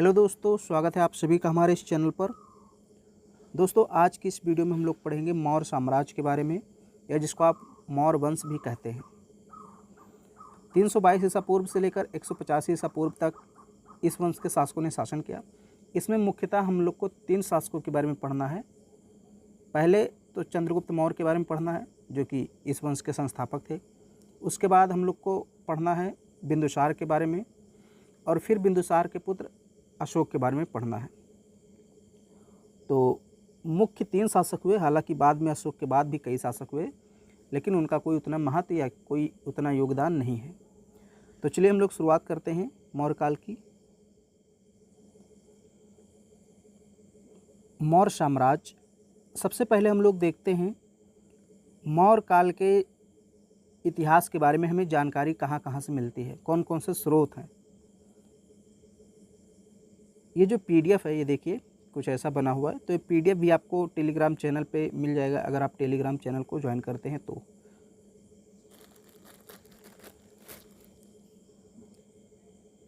Hello दोस्तों, स्वागत है आप सभी का हमारे इस चैनल पर। दोस्तों, आज की इस वीडियो में हम लोग पढ़ेंगे मौर्य साम्राज्य के बारे में, या जिसको आप मौर्य वंश भी कहते हैं। 322 ईसा पूर्व से लेकर 185 ईसा पूर्व तक इस वंश के शासकों ने शासन किया। इसमें मुख्यतः हम लोग को 3 शासकों के बारे में पढ़ना है। पहले तो चंद्रगुप्त मौर्य के बारे में पढ़ना है, जो कि इस वंश के संस्थापक थे। उसके बाद हम लोग को पढ़ना है बिंदुसार के बारे में, और फिर बिंदुसार के पुत्र अशोक के बारे में पढ़ना है। तो मुख्य 3 शासक हुए, हालांकि बाद में अशोक के बाद भी कई शासक हुए, लेकिन उनका कोई उतना महत्व या कोई उतना योगदान नहीं है। तो चलिए हम लोग शुरुआत करते हैं मौर्य काल की। मौर्य साम्राज्य, सबसे पहले हम लोग देखते हैं मौर्य काल के इतिहास के बारे में हमें जानकारी कहाँ कहाँ से मिलती है, कौन कौन से स्रोत हैं। ये जो PDF है, ये देखिए कुछ ऐसा बना हुआ है। तो ये PDF भी आपको टेलीग्राम चैनल पे मिल जाएगा, अगर आप टेलीग्राम चैनल को ज्वाइन करते हैं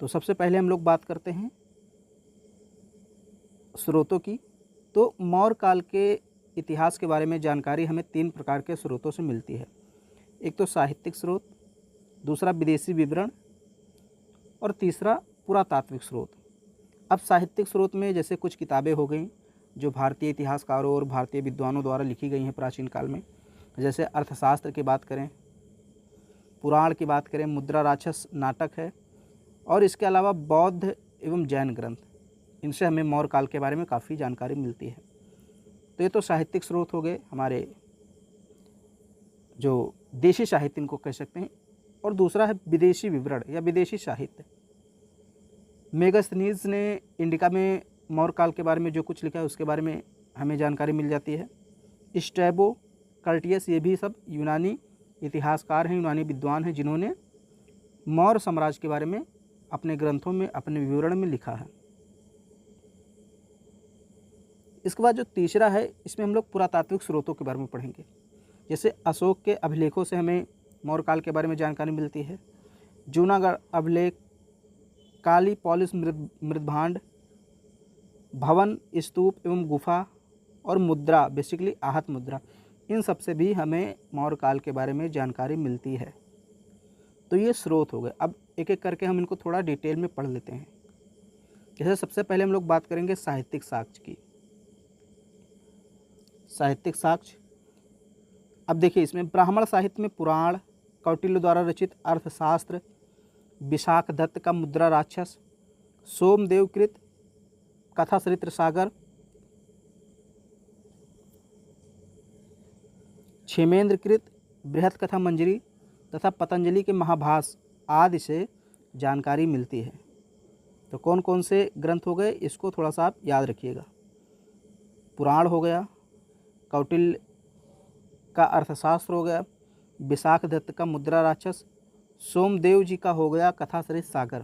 तो सबसे पहले हम लोग बात करते हैं स्रोतों की। तो मौर्य काल के इतिहास के बारे में जानकारी हमें 3 प्रकार के स्रोतों से मिलती है। एक तो साहित्यिक स्रोत, दूसरा विदेशी विवरण, और तीसरा पुरातात्विक स्रोत। अब साहित्यिक स्रोत में जैसे कुछ किताबें हो गई जो भारतीय इतिहासकारों और भारतीय विद्वानों द्वारा लिखी गई हैं प्राचीन काल में। जैसे अर्थशास्त्र की बात करें, पुराण की बात करें, मुद्रा राक्षस नाटक है, और इसके अलावा बौद्ध एवं जैन ग्रंथ, इनसे हमें मौर्य काल के बारे में काफ़ी जानकारी मिलती है। तो ये तो साहित्यिक स्रोत हो गए, हमारे जो देशी साहित्य इनको कह सकते हैं। और दूसरा है विदेशी विवरण या विदेशी साहित्य। मेगास्थनीज ने इंडिका में मौर्य काल के बारे में जो कुछ लिखा है उसके बारे में हमें जानकारी मिल जाती है। स्ट्रैबो, कर्टियस, ये भी सब यूनानी इतिहासकार हैं, यूनानी विद्वान हैं, जिन्होंने मौर्य साम्राज्य के बारे में अपने ग्रंथों में, अपने विवरण में लिखा है। इसके बाद जो तीसरा है, इसमें हम लोग पुरातात्विक स्रोतों के बारे में पढ़ेंगे। जैसे अशोक के अभिलेखों से हमें मौर्य काल के बारे में जानकारी मिलती है। जूनागढ़ अभिलेख, काली पॉलिश मृदभांड, भवन, स्तूप एवं गुफा, और मुद्रा, बेसिकली आहत मुद्रा, इन सब से भी हमें मौर्य काल के बारे में जानकारी मिलती है। तो ये स्रोत हो गए। अब एक एक करके हम इनको थोड़ा डिटेल में पढ़ लेते हैं। जैसे सबसे पहले हम लोग बात करेंगे साहित्यिक साक्ष्य की। साहित्यिक साक्ष्य, अब देखिए इसमें ब्राह्मण साहित्य में पुराण, कौटिल्य द्वारा रचित अर्थशास्त्र, विशाख दत्त का मुद्रा राक्षस, सोमदेव कृत कथा चरित्र सागर, क्षेमेंद्र कृत बृहत कथा मंजरी तथा पतंजलि के महाभाष्य आदि से जानकारी मिलती है। तो कौन कौन से ग्रंथ हो गए, इसको थोड़ा सा आप याद रखिएगा। पुराण हो गया, कौटिल्य का अर्थशास्त्र हो गया, विशाख दत्त का मुद्रा राक्षस, सोमदेव जी का हो गया कथा चरित्र सागर,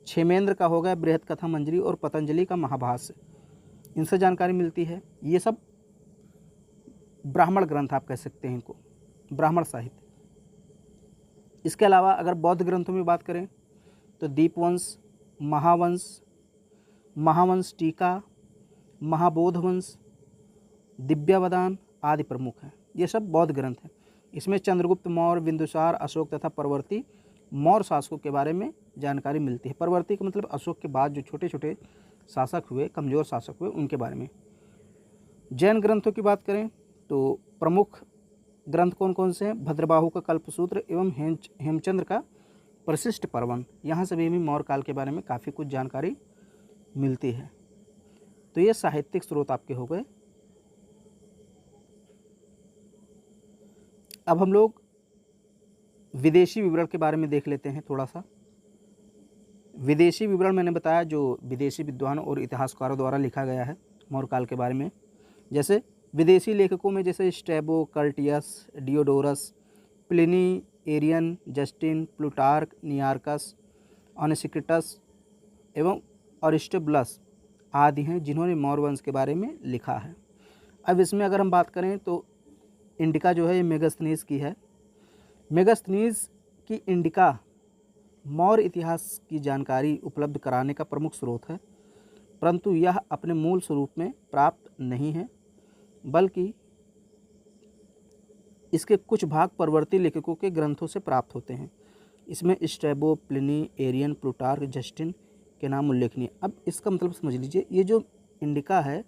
क्षेमेंद्र का हो गया बृहत कथा मंजरी, और पतंजलि का महाभाष्य, इनसे जानकारी मिलती है। ये सब ब्राह्मण ग्रंथ आप कह सकते हैं इनको, ब्राह्मण साहित्य। इसके अलावा अगर बौद्ध ग्रंथों में बात करें तो दीपवंश, महावंश, महावंश टीका, महाबोधवंश, दिव्यावदान आदि प्रमुख हैं। ये सब बौद्ध ग्रंथ हैं। इसमें चंद्रगुप्त मौर्य, बिंदुसार, अशोक तथा परवर्ती मौर्य शासकों के बारे में जानकारी मिलती है। परवर्ती का मतलब अशोक के बाद जो छोटे छोटे शासक हुए, कमज़ोर शासक हुए, उनके बारे में। जैन ग्रंथों की बात करें तो प्रमुख ग्रंथ कौन कौन से हैं? भद्रबाहु का कल्पसूत्र एवं हेमचंद्र का प्रशिष्ट पर्वन। यहाँ से भी हमें मौर्य काल के बारे में काफ़ी कुछ जानकारी मिलती है। तो ये साहित्यिक स्रोत आपके हो गए। अब हम लोग विदेशी विवरण के बारे में देख लेते हैं थोड़ा सा। विदेशी विवरण मैंने बताया जो विदेशी विद्वानों और इतिहासकारों द्वारा लिखा गया है मौर्य काल के बारे में। जैसे विदेशी लेखकों में जैसे Strabo, Curtius, Diodorus, Pliny, Arrian, Justin, Plutarch, Nearchus, Onesicritus एवं अरिस्टोबुलस आदि हैं, जिन्होंने मौर्य वंश के बारे में लिखा है। अब इसमें अगर हम बात करें तो इंडिका जो है ये मेगास्थनीज की है। मेगास्थनीज की इंडिका मौर्य इतिहास की जानकारी उपलब्ध कराने का प्रमुख स्रोत है। परंतु यह अपने मूल स्वरूप में प्राप्त नहीं है, बल्कि इसके कुछ भाग परवर्ती लेखकों के ग्रंथों से प्राप्त होते हैं। इसमें Strabo, Pliny, Arrian, Plutarch, Justin के नाम उल्लेखनीय। अब इसका मतलब समझ लीजिए, ये जो इंडिका है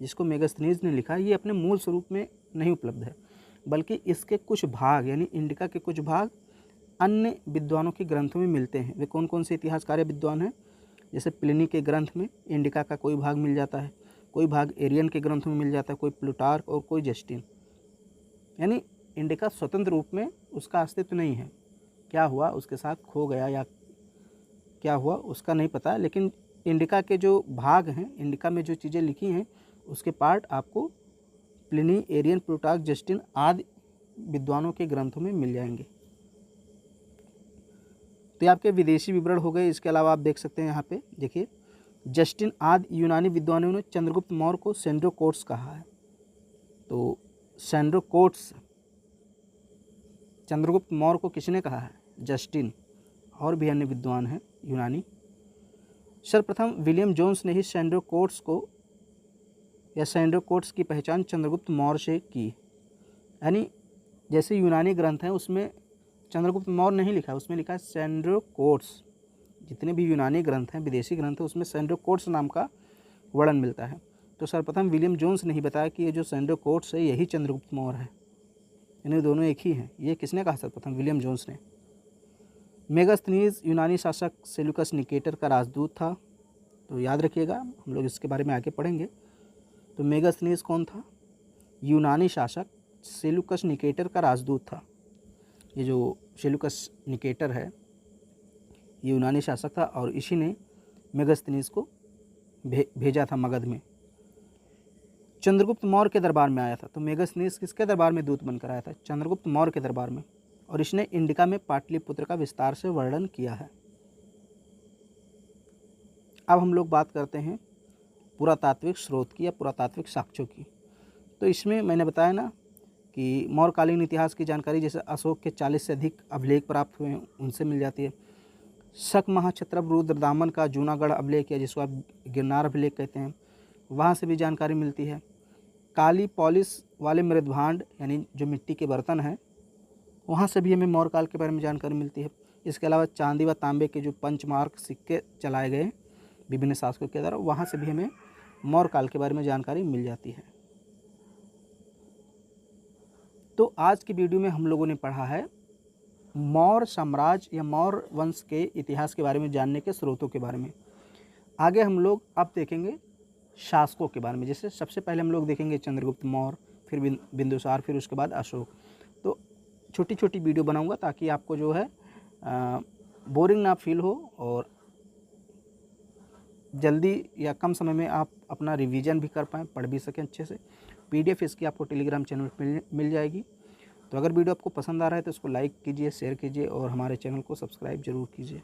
जिसको मेगास्थनीज ने लिखा, ये अपने मूल स्वरूप में नहीं उपलब्ध है, बल्कि इसके कुछ भाग यानी इंडिका के कुछ भाग अन्य विद्वानों के ग्रंथों में मिलते हैं। वे कौन कौन से इतिहासकार विद्वान हैं? जैसे प्लिनी के ग्रंथ में इंडिका का कोई भाग मिल जाता है, कोई भाग एरियन के ग्रंथों में मिल जाता है, कोई प्लूटार्क और कोई जस्टिन। यानी इंडिका स्वतंत्र रूप में उसका अस्तित्व नहीं है। क्या हुआ, उसके साथ खो गया या क्या हुआ उसका नहीं पता, लेकिन इंडिका के जो भाग हैं, इंडिका में जो चीज़ें लिखी हैं, उसके पार्ट आपको प्लिनी, एरियन, प्लूटार्क, जस्टिन आदि विद्वानों के ग्रंथों में मिल जाएंगे। तो ये आपके विदेशी विवरण हो गए। इसके अलावा आप देख सकते हैं यहाँ पे देखिए, जस्टिन आदि यूनानी विद्वानों ने चंद्रगुप्त मौर्य को सेंड्रोकोट्स कहा है। तो सेंड्रोकोट्स, चंद्रगुप्त मौर्य को किसने कहा है? जस्टिन। और भी अन्य विद्वान हैं यूनानी। सर्वप्रथम विलियम जोन्स ने ही सेंड्रोकोट्स को या सेंड्रोकोट्स की पहचान चंद्रगुप्त मौर्य से की। यानी जैसे यूनानी ग्रंथ हैं उसमें चंद्रगुप्त मौर्य नहीं लिखा है, उसमें लिखा है सेंड्रोकोट्स। जितने भी यूनानी ग्रंथ हैं, विदेशी ग्रंथ हैं, उसमें सेंड्रोकोट्स नाम का वर्णन मिलता है। तो सर्वप्रथम विलियम जोन्स ने ही बताया कि ये जो सेंड्रोकोट्स है यही चंद्रगुप्त मौर्य है, यानी दोनों एक ही हैं। ये किसने कहा? सर्वप्रथम विलियम जोन्स ने। मेगास्थनीज यूनानी शासक सेल्यूकस निकेटर का राजदूत था। तो याद रखिएगा, हम लोग इसके बारे में आगे पढ़ेंगे। तो मेगास्थनीज कौन था? यूनानी शासक सेल्यूकस निकेटर का राजदूत था। ये जो सेल्यूकस निकेटर है ये यूनानी शासक था और इसी ने मेगास्थनीज को भेजा था मगध में। चंद्रगुप्त मौर्य के दरबार में आया था। तो मेगास्थनीज किसके दरबार में दूत बनकर आया था? चंद्रगुप्त मौर्य के दरबार में। और इसने इंडिका में पाटलिपुत्र का विस्तार से वर्णन किया है। अब हम लोग बात करते हैं पुरातात्विक स्रोत की या पुरातात्विक साक्ष्यों की। तो इसमें मैंने बताया ना कि मौर्यकालीन इतिहास की जानकारी जैसे अशोक के 40 से अधिक अभिलेख प्राप्त हुए हैं, उनसे मिल जाती है। शक महाक्षत्रप रुद्रदामन का जूनागढ़ अभिलेख या जिसको आप गिरनार अभिलेख कहते हैं, वहाँ से भी जानकारी मिलती है। काली पॉलिश वाले मृदभांड यानी जो मिट्टी के बर्तन हैं, वहाँ से भी हमें मौर्यकाल के बारे में जानकारी मिलती है। इसके अलावा चांदी व तांबे के जो पंचमार्क सिक्के चलाए गए विभिन्न शासकों के द्वारा, वहाँ से भी हमें मौर्यकाल के बारे में जानकारी मिल जाती है। तो आज की वीडियो में हम लोगों ने पढ़ा है मौर्य साम्राज्य या मौर्य वंश के इतिहास के बारे में जानने के स्रोतों के बारे में। आगे हम लोग अब देखेंगे शासकों के बारे में। जैसे सबसे पहले हम लोग देखेंगे चंद्रगुप्त मौर्य, फिर बिंदुसार, फिर उसके बाद अशोक। तो छोटी छोटी वीडियो बनाऊंगा ताकि आपको जो है बोरिंग ना फील हो और जल्दी या कम समय में आप अपना रिवीजन भी कर पाएँ, पढ़ भी सकें अच्छे से। PDF इसकी आपको टेलीग्राम चैनल पर मिल जाएगी। तो अगर वीडियो आपको पसंद आ रहा है तो इसको लाइक कीजिए, शेयर कीजिए और हमारे चैनल को सब्सक्राइब जरूर कीजिए।